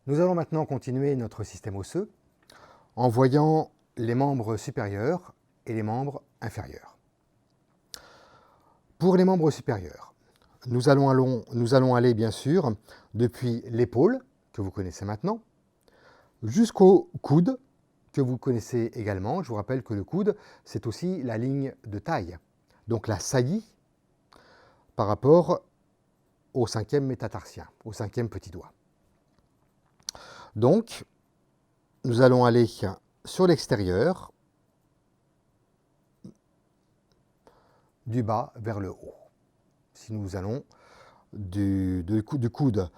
Nous allons maintenant continuer notre système osseux en voyant les membres supérieurs et les membres inférieurs. Pour les membres supérieurs, nous allons aller bien sûr depuis l'épaule, que vous connaissez maintenant, jusqu'au coude, que vous connaissez également. Je vous rappelle que le coude, c'est aussi la ligne de taille, donc la saillie par rapport au 5e métatarsien, au 5e petit doigt. Donc, nous allons aller sur l'extérieur, du bas vers le haut. Si nous allons du coude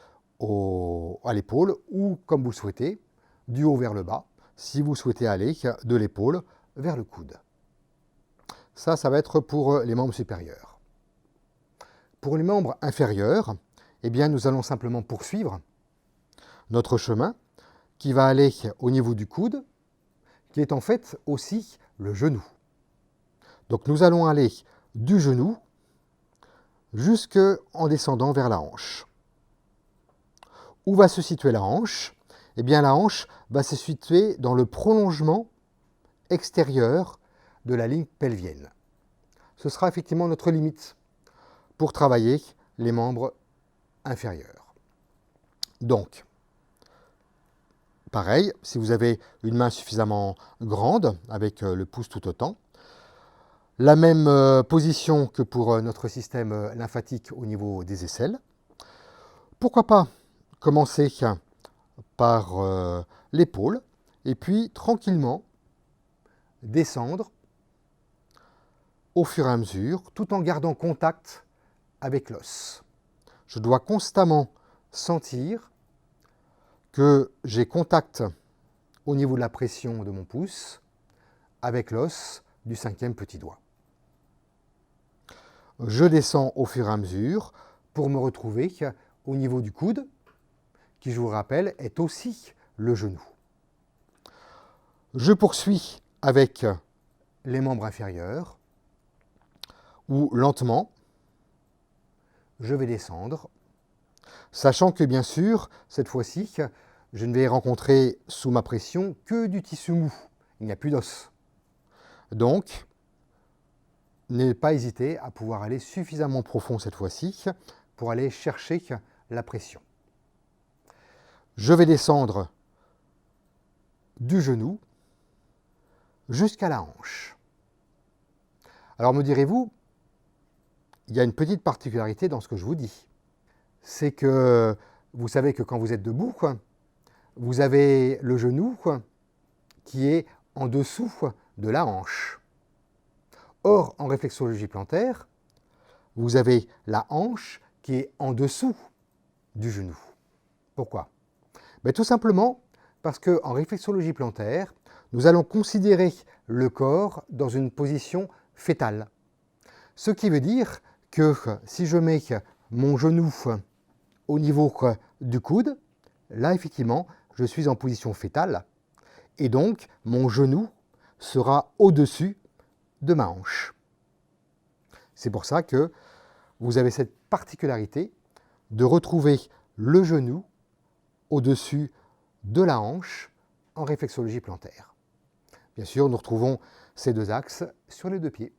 à l'épaule, ou comme vous le souhaitez, du haut vers le bas, si vous souhaitez aller de l'épaule vers le coude. Ça va être pour les membres supérieurs. Pour les membres inférieurs, eh bien, nous allons simplement poursuivre notre chemin qui va aller au niveau du coude, qui est en fait aussi le genou. Donc nous allons aller du genou jusqu'en descendant vers la hanche. Où va se situer la hanche? Eh bien la hanche va se situer dans le prolongement extérieur de la ligne pelvienne. Ce sera effectivement notre limite pour travailler les membres inférieurs. Donc, pareil, si vous avez une main suffisamment grande, avec le pouce tout autant, la même position que pour notre système lymphatique au niveau des aisselles. Pourquoi pas commencer par l'épaule et puis tranquillement descendre au fur et à mesure, tout en gardant contact avec l'os. Je dois constamment sentir que j'ai contact au niveau de la pression de mon pouce avec l'os du 5e petit doigt. Je descends au fur et à mesure pour me retrouver au niveau du coude, qui, je vous rappelle, est aussi le genou. Je poursuis avec les membres inférieurs, où lentement, je vais descendre, sachant que bien sûr, cette fois-ci, je ne vais rencontrer sous ma pression que du tissu mou. Il n'y a plus d'os. Donc, n'ayez pas hésité à pouvoir aller suffisamment profond cette fois-ci pour aller chercher la pression. Je vais descendre du genou jusqu'à la hanche. Alors me direz-vous, il y a une petite particularité dans ce que je vous dis. C'est que vous savez que quand vous êtes debout, vous avez le genou qui est en dessous de la hanche. Or, en réflexologie plantaire, vous avez la hanche qui est en dessous du genou. Pourquoi? Tout simplement parce qu'en réflexologie plantaire, nous allons considérer le corps dans une position fétale. Ce qui veut dire que si je mets mon genou au niveau du coude, là effectivement, je suis en position fétale et donc mon genou sera au-dessus de ma hanche. C'est pour ça que vous avez cette particularité de retrouver le genou au-dessus de la hanche en réflexologie plantaire. Bien sûr, nous retrouvons ces deux axes sur les deux pieds.